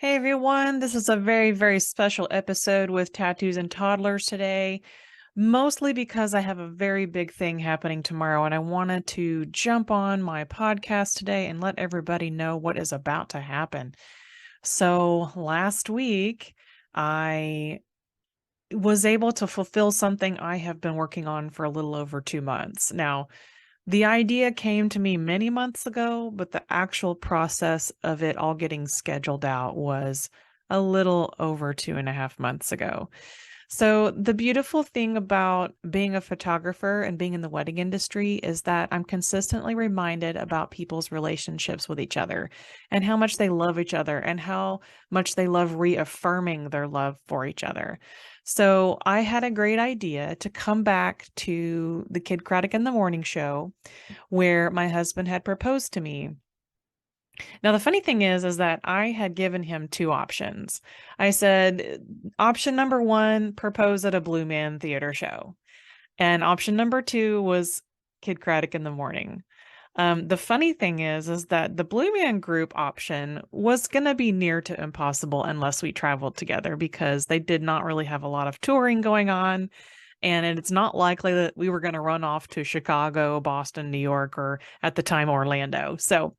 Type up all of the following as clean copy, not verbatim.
Hey everyone, this is a very, very special episode with Tattoos and Toddlers today, mostly because I have a very big thing happening tomorrow and I wanted to jump on my podcast today and let everybody know what is about to happen. So last week, I was able to fulfill something I have been working on for a little over 2 months. Now, the idea came to me many months ago, but the actual process of it all getting scheduled out was a little over 2.5 months ago. So, the beautiful thing about being a photographer and being in the wedding industry is that I'm consistently reminded about people's relationships with each other and how much they love each other and how much they love reaffirming their love for each other. So, I had a great idea to come back to the Kidd Kraddick in the Morning show where my husband had proposed to me. Now, the funny thing is that I had given him two options. I said, option number one, propose at a Blue Man Theater show. And option number two was Kidd Kraddick in the morning. The funny thing is that the Blue Man Group option was going to be near to impossible unless we traveled together because they did not really have a lot of touring going on. And it's not likely that we were going to run off to Chicago, Boston, New York, or at the time Orlando. So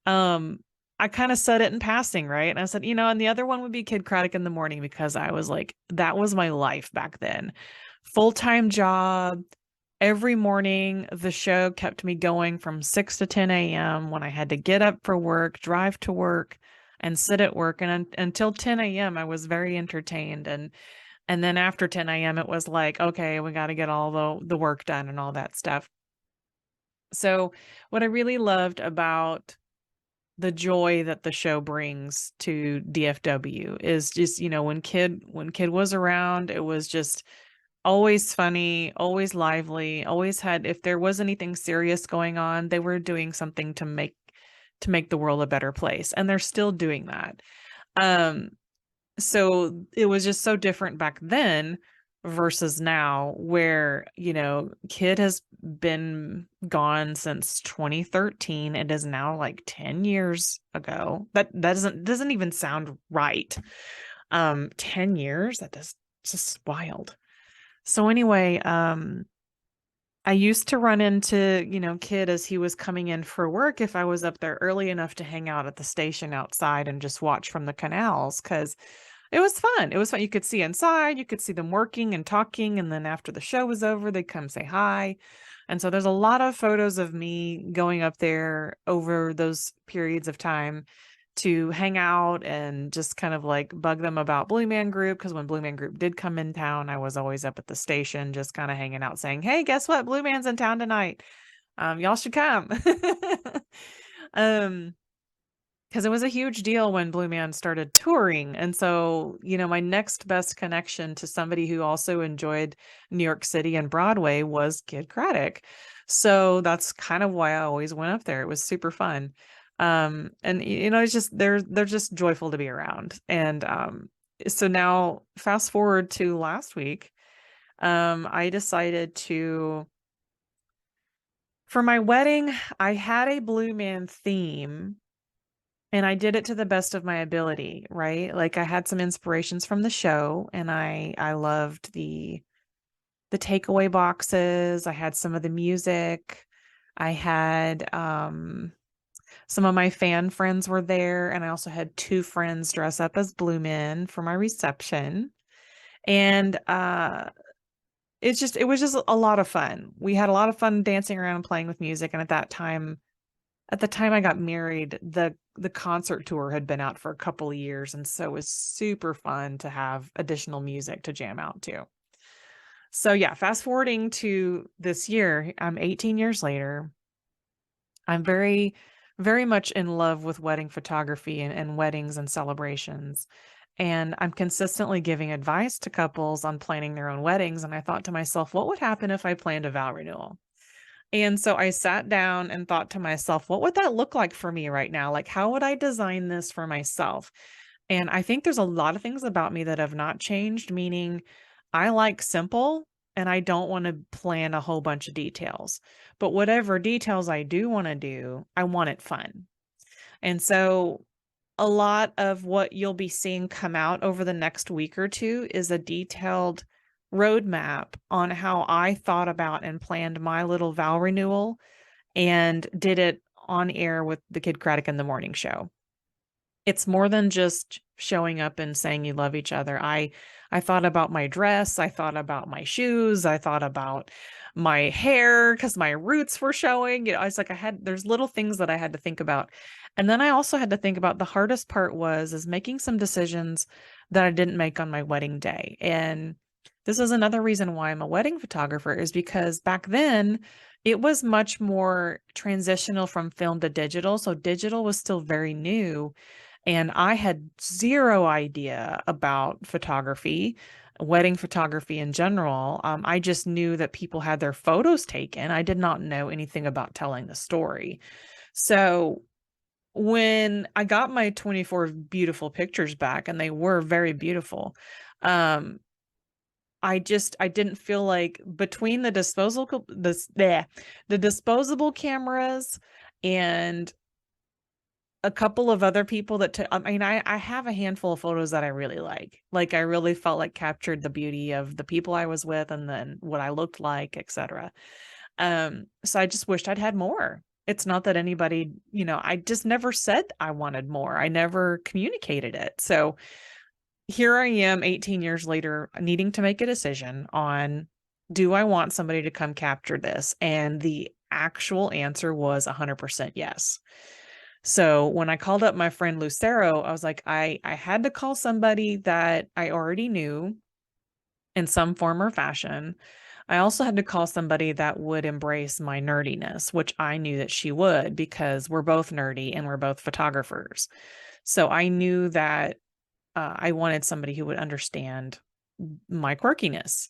um, I kind of said it in passing, right? And I said, and the other one would be Kidd Kraddick in the morning because I was like, that was my life back then. Full-time job. Every morning, the show kept me going from 6 to 10 a.m. when I had to get up for work, drive to work, and sit at work. And until 10 a.m., I was very entertained. And then after 10 a.m., it was like, okay, we got to get all the work done and all that stuff. So what I really loved about the joy that the show brings to DFW is just, when Kidd was around, it was just always funny, always lively, always had if there was anything serious going on, they were doing something to make the world a better place. And they're still doing that. Um so it was just so different back then versus now where, Kidd has been gone since 2013. It is now like 10 years ago. That doesn't even sound right. 10 years, it's just wild. So anyway, I used to run into, Kidd as he was coming in for work if I was up there early enough to hang out at the station outside and just watch from the canals because it was fun. It was fun. You could see inside, you could see them working and talking. And then after the show was over, they'd come say hi. And so there's a lot of photos of me going up there over those periods of time to hang out and just kind of like bug them about Blue Man Group. Because when Blue Man Group did come in town, I was always up at the station, just kind of hanging out saying, hey, guess what? Blue Man's in town tonight. Y'all should come. um, because it was a huge deal when Blue Man started touring. And so, my next best connection to somebody who also enjoyed New York City and Broadway was Kidd Kraddick. So that's kind of why I always went up there. It was super fun. And it's just they're just joyful to be around. And so now fast forward to last week, I decided for my wedding, I had a Blue Man theme and I did it to the best of my ability, right? Like I had some inspirations from the show and I loved the takeaway boxes. I had some of the music. I had some of my fan friends were there and I also had two friends dress up as Blue Men for my reception. And it was just a lot of fun. We had a lot of fun dancing around and playing with music, and at the time I got married, the concert tour had been out for a couple of years, and so it was super fun to have additional music to jam out to. So yeah, fast forwarding to this year, I'm 18 years later. I'm very, very much in love with wedding photography and weddings and celebrations. And I'm consistently giving advice to couples on planning their own weddings. And I thought to myself, what would happen if I planned a vow renewal? And so I sat down and thought to myself, what would that look like for me right now? Like, how would I design this for myself? And I think there's a lot of things about me that have not changed, meaning I like simple and I don't want to plan a whole bunch of details. But whatever details I do want to do, I want it fun. And so a lot of what you'll be seeing come out over the next week or two is a detailed roadmap on how I thought about and planned my little vow renewal and did it on air with the Kidd Kraddick in the Morning Show. It's more than just showing up and saying you love each other. I thought about my dress, I thought about my shoes, I thought about my hair because my roots were showing. I was like, there's little things that I had to think about. And then I also had to think about the hardest part is making some decisions that I didn't make on my wedding day. And this is another reason why I'm a wedding photographer, is because back then it was much more transitional from film to digital. So digital was still very new. And I had zero idea about photography, wedding photography in general. I just knew that people had their photos taken. I did not know anything about telling the story. So when I got my 24 beautiful pictures back, and they were very beautiful, I didn't feel like, between the disposable cameras and a couple of other people that took, I mean, I have a handful of photos that I really like. Like, I really felt like captured the beauty of the people I was with and then what I looked like, etc. So I just wished I'd had more. It's not that anybody, I just never said I wanted more. I never communicated it. So here I am 18 years later, needing to make a decision on, do I want somebody to come capture this? And the actual answer was 100% yes. So when I called up my friend Lucero, I was like, I had to call somebody that I already knew in some form or fashion. I also had to call somebody that would embrace my nerdiness, which I knew that she would, because we're both nerdy and we're both photographers. So I knew that I wanted somebody who would understand my quirkiness.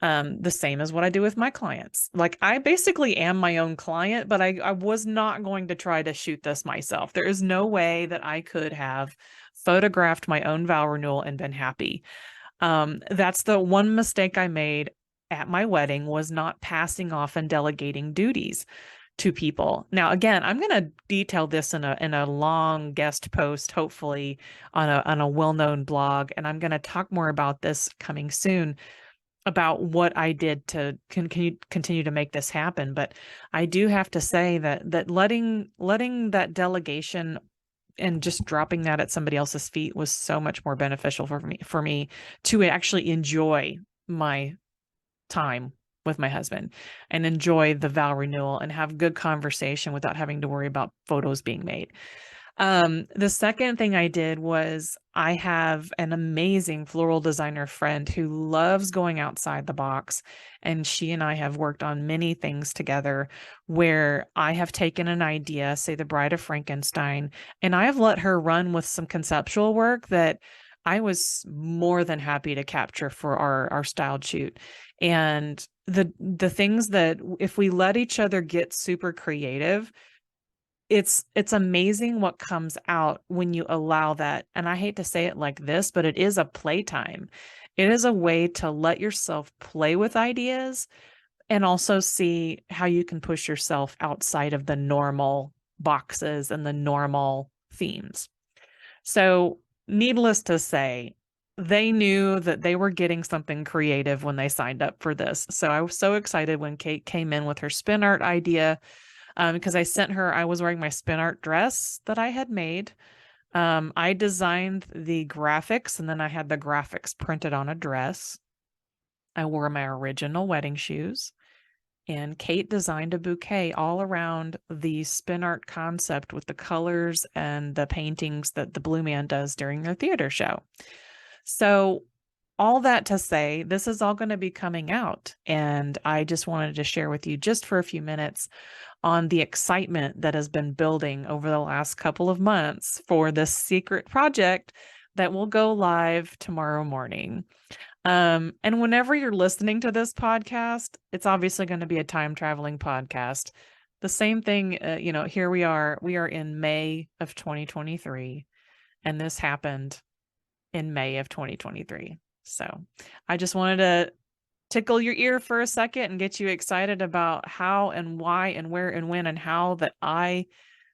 The same as what I do with my clients. Like, I basically am my own client, but I was not going to try to shoot this myself. There is no way that I could have photographed my own vow renewal and been happy. That's the one mistake I made at my wedding, was not passing off and delegating duties to people. Now, again, I'm going to detail this in a long guest post, hopefully on a well-known blog, and I'm going to talk more about this coming soon, about what I did to continue to make this happen. But I do have to say that letting that delegation and just dropping that at somebody else's feet was so much more beneficial for me to actually enjoy my time with my husband and enjoy the vow renewal and have good conversation without having to worry about photos being made. The second thing I did was, I have an amazing floral designer friend who loves going outside the box, and she and I have worked on many things together where I have taken an idea, say the Bride of Frankenstein, and I have let her run with some conceptual work that I was more than happy to capture for our styled shoot. And the things that, if we let each other get super creative, it's amazing what comes out when you allow that. And I hate to say it like this, but it is a playtime. It is a way to let yourself play with ideas and also see how you can push yourself outside of the normal boxes and the normal themes. So, needless to say, they knew that they were getting something creative when they signed up for this. So I was so excited when Kate came in with her spin art idea, because I sent her, I was wearing my spin art dress that I had made. I designed the graphics, and then I had the graphics printed on a dress. I wore my original wedding shoes, and Kate designed a bouquet all around the spin art concept with the colors and the paintings that the Blue Man does during their theater show. So all that to say, this is all going to be coming out, and I just wanted to share with you just for a few minutes on the excitement that has been building over the last couple of months for this secret project that will go live tomorrow morning. And whenever you're listening to this podcast, it's obviously going to be a time traveling podcast. The same thing, here we are in May of 2023, and this happened in May of 2023. So I just wanted to tickle your ear for a second and get you excited about how and why and where and when and how that I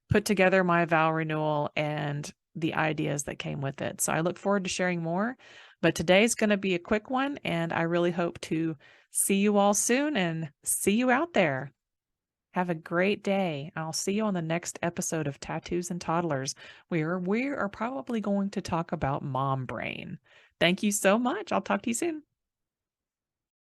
put together my vow renewal and the ideas that came with it. So I look forward to sharing more. But today's going to be a quick one, and I really hope to see you all soon and see you out there. Have a great day. I'll see you on the next episode of Tattoos and Toddlers, where we are probably going to talk about mom brain. Thank you so much. I'll talk to you soon.